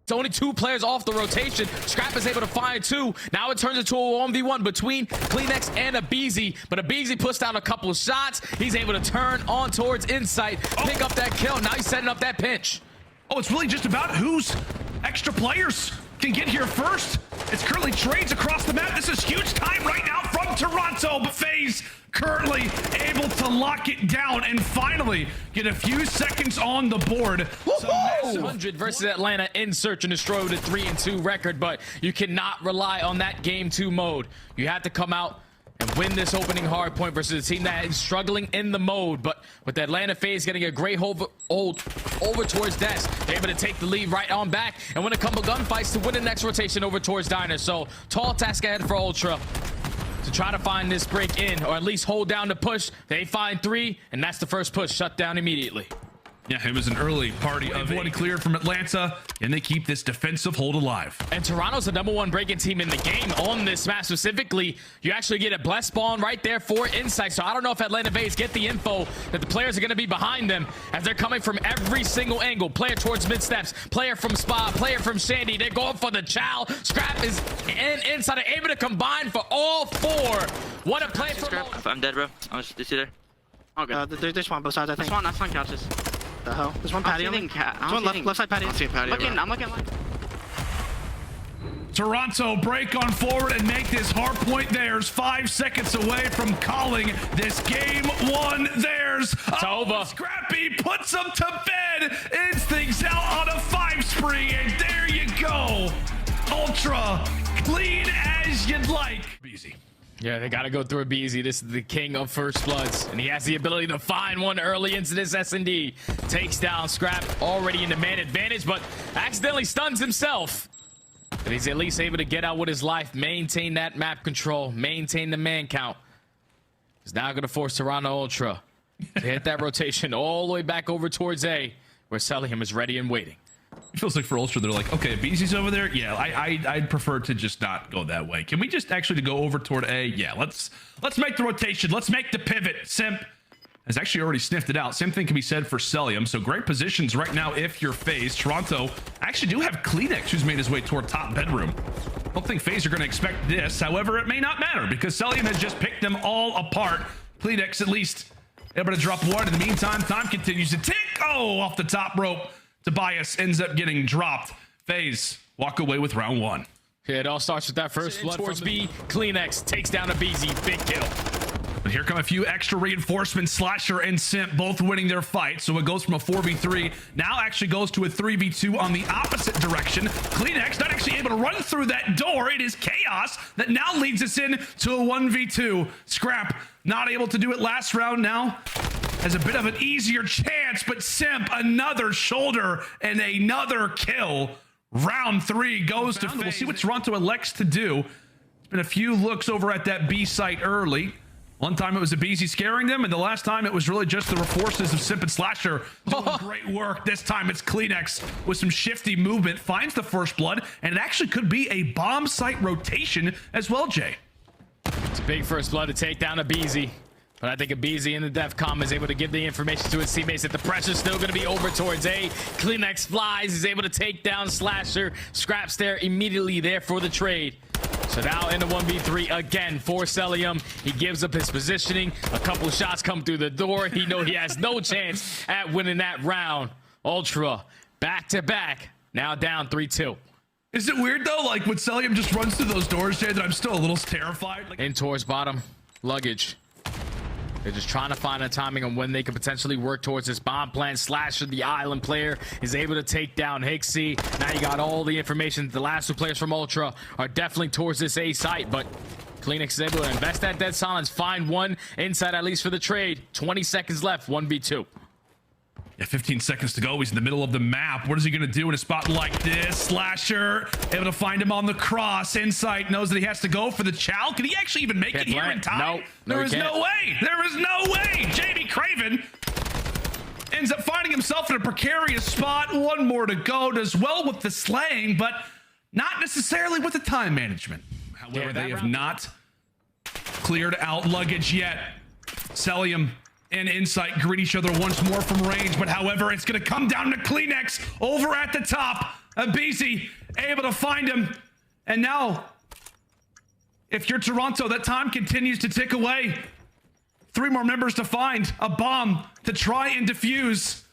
It's only 2 players off the rotation. Scrap is able to find 2. Now it turns into a 1v1 between Kleenex and Abizi. But Abizi pushed out a couple shots. He's able to turn on towards Insight, pick up that kill. Now he's setting up that pinch. Oh, it's really just about whose extra players can get here first. It's currently trades across the map. This is huge time right now from Toronto, but Faze currently able to lock it down and finally get a few seconds on the board. 100 versus Atlanta in search and destroy with a 3-2 record, but you cannot rely on that game 2 mode. You have to come out and win this opening hard point versus a team that is struggling in the mode. But with the Atlanta Faze getting a great hold over towards Des, they're able to take the lead right on back and win a couple gunfights to win the next rotation over towards Diner. So tall task ahead for Ultra to try to find this break in, or at least hold down the push. They find 3, and that's the first push shut down immediately. Yeah, it was an early party of one cleared from Atlanta, and they keep this defensive hold alive. And Toronto's the #1 breaking team in the game on this map specifically. You actually get a blessed spawn right there for Insight. So I don't know if Atlanta Faze get the info that the players are going to be behind them as they're coming from every single angle. Player towards mid steps, player from Spa, player from Shandy. They're going for the Chow. Scrap is in Insight, able to combine for all 4. What a play from I'm dead, bro. I was just there. Oh, good. There's one both sides, I think. That's one couches. The hell? There's one patio. There's one left side patio. I'm looking. Toronto break on forward and make this hard point theirs. 5 seconds away from calling this game 1 theirs. It's over. Scrappy puts them to bed. Ends things out on a 5 spree, and there you go. Ultra clean as you'd like. Easy. Yeah, they got to go through Abizi. This is the king of first bloods, and he has the ability to find one early into this S&D. Takes down Scrap, already in the man advantage, but accidentally stuns himself. But he's at least able to get out with his life, maintain that map control, maintain the man count. He's now going to force Toronto Ultra to hit that rotation all the way back over towards A, where Celium is ready and waiting. It feels like for Ultra, they're like, okay, Beezy's over there. Yeah, I'd prefer to just not go that way. Can we just actually go over toward A? Yeah, let's make the rotation. Let's make the pivot. Simp has actually already sniffed it out. Same thing can be said for Celium. So great positions right now if you're Faze. Toronto actually do have Kleenex, who's made his way toward top bedroom. I don't think Faze are going to expect this. However, it may not matter because Celium has just picked them all apart. Kleenex at least able to drop 1. In the meantime, time continues to tick. Oh, off the top rope. Tobias ends up getting dropped. Faze walk away with round 1. Yeah, it all starts with that first blood towards B. Kleenex takes down Abizi. Big kill. But here come a few extra reinforcements. Slasher and Simp both winning their fight. So it goes from a 4v3, now actually goes to a 3v2 on the opposite direction. Kleenex not actually able to run through that door. It is Chaos that now leads us in to a 1v2. Scrap not able to do it last round, now has a bit of an easier chance, but Simp another shoulder and another kill. Round 3 goes to Faze. We'll see what Toronto elects to do. There's been a few looks over at that B site early. One time it was Abizi scaring them, and the last time it was really just the forces of Simp and Slasher doing great work. This time it's Kleenex with some shifty movement, finds the first blood, and it actually could be a bomb site rotation as well, Jay. It's a big first blood to take down Abizi. But I think Abizi in the DEFCON is able to give the information to his teammates that the pressure's still going to be over towards A. Kleenex flies. He's able to take down Slasher. Scraps there immediately there for the trade. So now in the 1v3 again for Celium. He gives up his positioning. A couple shots come through the door. He knows he has no chance at winning that round. Ultra back to back. Now down 3-2. Is it weird though? Like when Celium just runs through those doors, Jay, that I'm still a little terrified. In towards bottom. Luggage. They're just trying to find a timing on when they could potentially work towards this bomb plan. Slasher, the island player, is able to take down Hixie. Now you got all the information. The last 2 players from Ultra are definitely towards this A site, but Kleenex is able to invest that dead silence, find 1 inside at least for the trade. 20 seconds left, 1v2. Yeah, 15 seconds to go. He's in the middle of the map. What is he going to do in a spot like this? Slasher able to find him on the cross. Insight knows that he has to go for the Chow. Can he actually even make it here in time? No, there is no way. There is no way. JB Craven ends up finding himself in a precarious spot. 1 more to go. Does well with the slaying, but not necessarily with the time management. However, they have not cleared out luggage yet. Celium and Insight greet each other once more from range, but however, it's going to come down to Kleenex over at the top. Abizi able to find him. And now, if you're Toronto, that time continues to tick away. 3 more members to find. A bomb to try and defuse.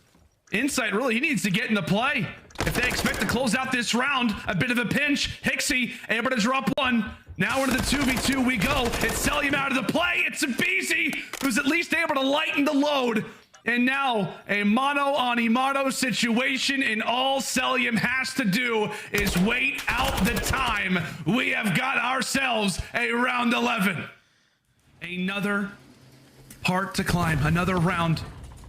Insight, really, he needs to get into play. If they expect to close out this round, a bit of a pinch. Hixie able to drop one. Now into the 2v2 we go. It's Celium out of the play. It's Abizi who's at least able to lighten the load. And now a mono on Imato situation, and all Celium has to do is wait out the time. We have got ourselves a round 11. Another part to climb, another round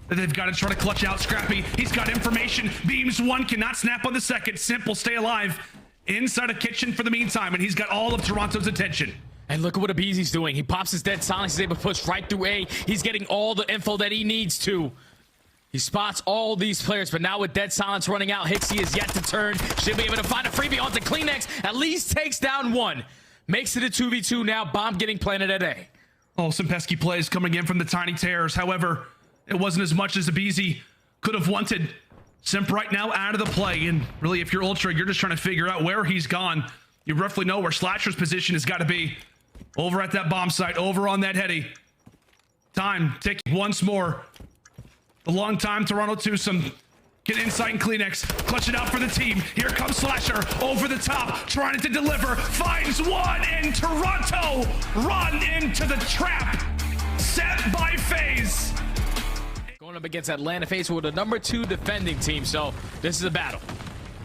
that they've got to try to clutch out. Scrappy, he's got information. Beams 1 cannot snap on the second. Simple, stay alive inside a kitchen for the meantime, and he's got all of Toronto's attention. And look at what Abizi's doing. He pops his dead silence. He's able to push right through A. He's getting all the info that he needs to. He spots all these players, but now with dead silence running out, Hixie is yet to turn. Should be able to find a freebie onto Kleenex. At least takes down 1. Makes it a 2v2 now. Bomb getting planted at A. Oh, some pesky plays coming in from the Tiny Terrors. However, it wasn't as much as Abizi could have wanted. Simp right now out of the play. And really, if you're Ultra, you're just trying to figure out where he's gone. You roughly know where Slasher's position has got to be. Over at that bomb site, over on that heady. Time ticking once more. A long time, Toronto twosome. Get insight and Kleenex. Clutch it out for the team. Here comes Slasher over the top, trying to deliver. Finds 1, and Toronto run into the trap set by Faze. Going up against Atlanta Faze with the number 2 defending team, so this is a battle.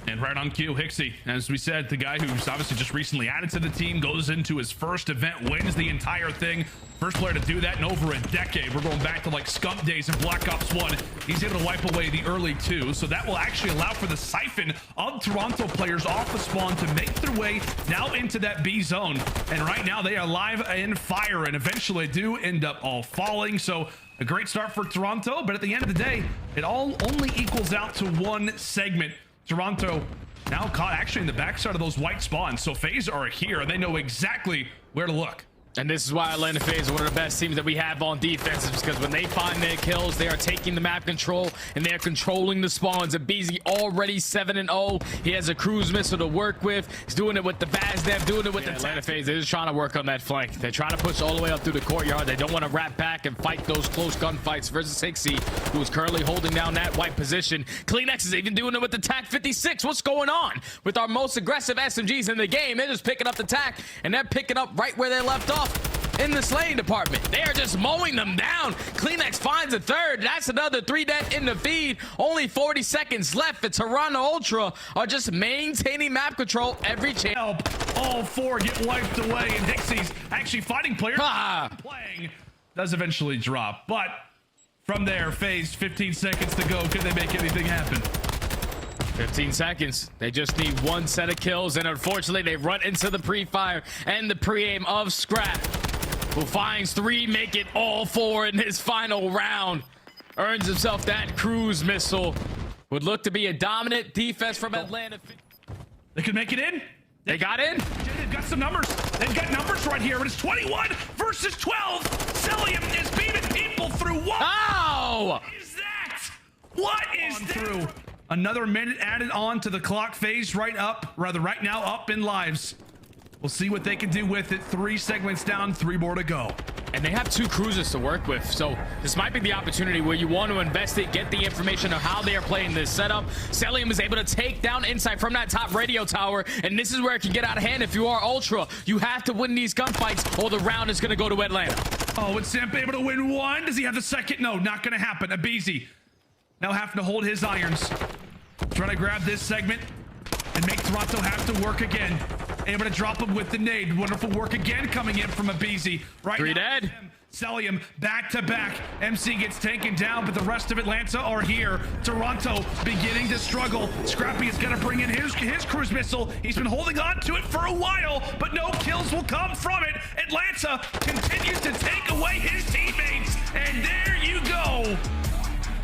And right on cue, Hixie, as we said, the guy who's obviously just recently added to the team, goes into his first event, wins the entire thing. First player to do that in over a decade. We're going back to like Scump days in Black Ops 1. He's able to wipe away the early 2, so that will actually allow for the siphon of Toronto players off the spawn to make their way now into that B zone. And right now they are live and fire, and eventually do end up all falling. So a great start for Toronto, but at the end of the day, it all only equals out to 1 segment. Toronto now caught actually in the backside of those white spawns. So Faze are here, and they know exactly where to look. And this is why Atlanta Faze is one of the best teams that we have on defense, because when they find their kills, they are taking the map control and they are controlling the spawns. Abizi already 7-0. He has a cruise missile to work with. He's doing it with the Faze Dev, doing it with the Atlanta Faze. They're just trying to work on that flank. They're trying to push all the way up through the courtyard. They don't want to wrap back and fight those close gunfights versus Hixie, who is currently holding down that white position. Kleenex is even doing it with the TAC 56. What's going on with our most aggressive SMGs in the game? They're just picking up the TAC, and they're picking up right where they left off. In the slaying department, they are just mowing them down. Kleenex finds a 3rd. That's another 3 dead in the feed. Only 40 seconds left. The Toronto Ultra are just maintaining map control every chance. Help! All 4 get wiped away, and Hixie's actually fighting players. Playing does eventually drop, but from there, Faze 15 seconds to go. Could they make anything happen? 15 seconds. They just need 1 set of kills, and unfortunately, they run into the pre-fire and the pre-aim of Scrap, who finds 3, make it all 4 in his final round. Earns himself that cruise missile. Would look to be a dominant defense from Atlanta. They could make it in. They got in. They've got some numbers. They've got numbers right here. It is 21 versus 12. Celium is beaming people through what? Oh! What is that? What is that? Through. Another minute added on to the clock. Phase right now up in lives. We'll see what they can do with it. 3 segments down, 3 more to go. And they have 2 cruisers to work with, so this might be the opportunity where you want to invest it, get the information of how they are playing this setup. Celium is able to take down Insight from that top radio tower, and this is where it can get out of hand if you are Ultra. You have to win these gunfights, or the round is going to go to Atlanta. Oh, and Simp able to win 1. Does he have the second? No, not going to happen. Abizi now having to hold his irons. Trying to grab this segment and make Toronto have to work again. Able to drop him with the nade. Wonderful work again coming in from Abizi. Right 3 now, dead. Celium back to back. MC gets taken down, but the rest of Atlanta are here. Toronto beginning to struggle. Scrappy is going to bring in his cruise missile. He's been holding on to it for a while, but no kills will come from it. Atlanta continues to take away his teammates, and there you go.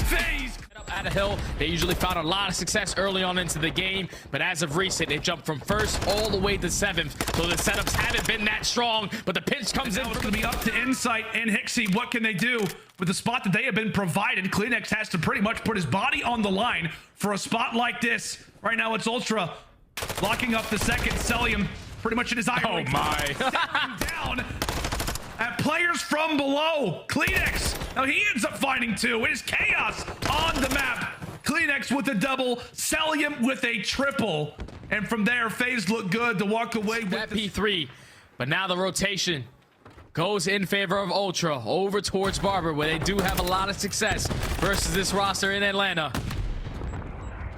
Faze at a hill. They usually found a lot of success early on into the game, but as of recent, they jumped from first all the way to 7th. So the setups haven't been that strong, but the pinch comes in. It's going to be up to Insight and Hixie. What can they do with the spot that they have been provided? Kleenex has to pretty much put his body on the line for a spot like this. Right now, it's Ultra locking up the second. Celium pretty much in his eye. Oh my. Down at players from below. Kleenex, now he ends up finding 2. It is chaos on the map. Kleenex with a double, Celium with a triple. And from there, Faze looked good to walk away with that P3. But now the rotation goes in favor of Ultra over towards Barber, where they do have a lot of success versus this roster in Atlanta.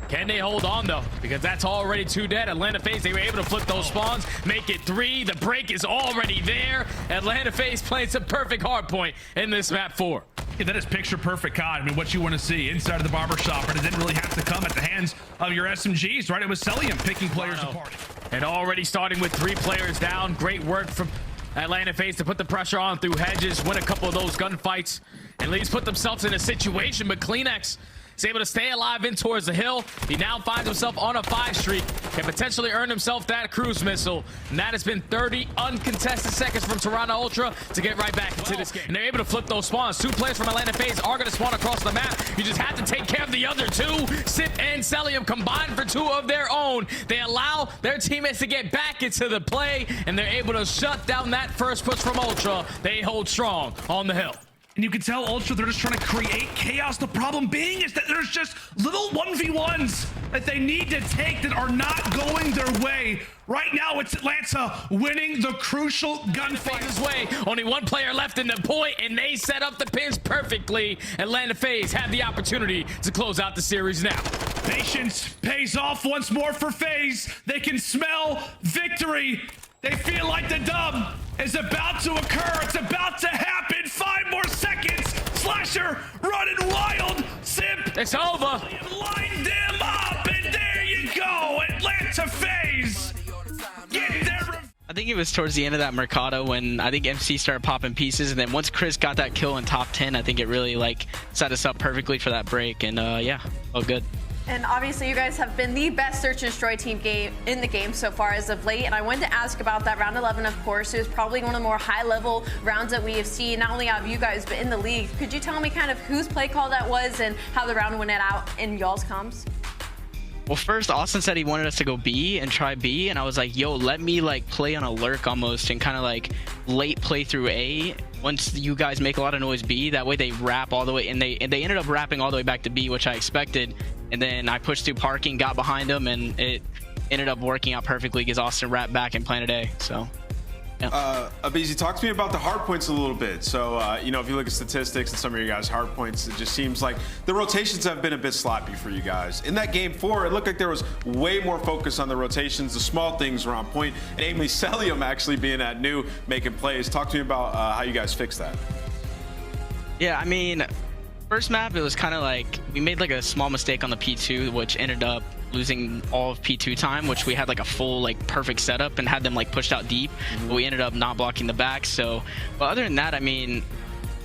Can they hold on though? Because that's already 2 dead. Atlanta Faze, they were able to flip those spawns, make it 3. The break is already there. Atlanta Faze playing some perfect hard point in this map 4. Yeah, that is picture perfect, COD. I mean, what you want to see inside of the barbershop, and it didn't really have to come at the hands of your SMGs, right? It was Celium picking players apart. And already starting with 3 players down. Great work from Atlanta Faze to put the pressure on through hedges, win a couple of those gunfights, and at least put themselves in a situation. But Kleenex is able to stay alive in towards the hill. He now finds himself on a 5 streak, can potentially earn himself that cruise missile, and that has been 30 uncontested seconds from Toronto Ultra to get right back into this game. And they're able to flip those spawns. 2 players from Atlanta Faze are going to spawn across the map. You just have to take care of the other 2. Sip and Celium combined for 2 of their own. They allow their teammates to get back into the play, and they're able to shut down that first push from Ultra. They hold strong on the hill. And you can tell Ultra, they're just trying to create chaos. The problem being is that there's just little 1v1s that they need to take that are not going their way. Right now, it's Atlanta winning the crucial gunfight. Faze's way. Only 1 player left in the point, and they set up the pins perfectly. Atlanta Faze have the opportunity to close out the series now. Patience pays off once more for Faze. They can smell victory. They feel like the dub is about to occur. It's about to happen. 5 more seconds. Slasher running wild. Simp. It's over. Line them up, and there you go. Atlanta Faze getting their. I think it was towards the end of that Mercado when I think MC started popping pieces, and then once Chris got that kill in top 10, I think it really like set us up perfectly for that break. And yeah, oh good. And obviously, you guys have been the best search and destroy team in the game so far as of late. And I wanted to ask about that round 11, of course. It was probably one of the more high-level rounds that we have seen, not only out of you guys, but in the league. Could you tell me kind of whose play call that was and how the round went out in y'all's comms? Well, first, Austin said he wanted us to go B and try B, and I was like, yo, let me like play on a lurk almost and kind of like late play through A. Once you guys make a lot of noise B, that way they wrap all the way, and they ended up wrapping all the way back to B, which I expected. And then I pushed through parking, got behind them, and it ended up working out perfectly because Austin wrapped back and planted A. So, yeah. Abizi, talk to me about the hard points a little bit. So, you know, if you look at statistics and some of your guys' hard points, it just seems like the rotations have been a bit sloppy for you guys. In that game 4, it looked like there was way more focus on the rotations. The small things were on point, and namely Celium actually being at new, making plays. Talk to me about how you guys fixed that. Yeah, I mean, first map, it was kind of like we made like a small mistake on the P2, which ended up losing all of P2 time, which we had like a full like perfect setup and had them like pushed out deep, but we ended up not blocking the back. So, but other than that, I mean,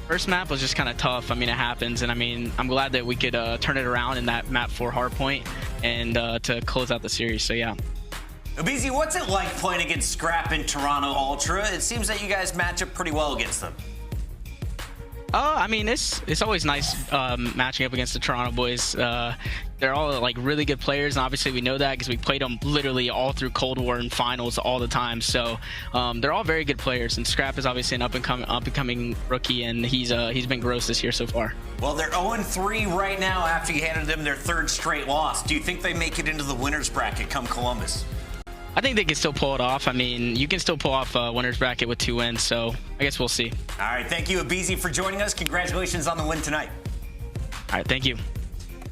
first map was just kind of tough. I mean, it happens, and I mean, I'm glad that we could turn it around in that map 4 hardpoint and to close out the series. So yeah. Abizi, what's it like playing against Scrap in Toronto Ultra? It seems that you guys match up pretty well against them. I mean, it's always nice matching up against the Toronto boys. They're all like really good players, and obviously we know that because we played them literally all through Cold War and finals all the time. So they're all very good players, and Scrap is obviously an up and coming rookie, and he's been gross this year so far. Well, they're 0-3 right now after you handed them their 3rd straight loss. Do you think they make it into the winners bracket come Columbus? I think they can still pull it off. I mean, you can still pull off a winner's bracket with 2 wins, so I guess we'll see. All right, thank you, Abizi, for joining us. Congratulations on the win tonight. All right, thank you.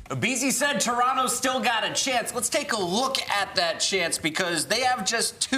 Abizi said Toronto still got a chance. Let's take a look at that chance because they have just 2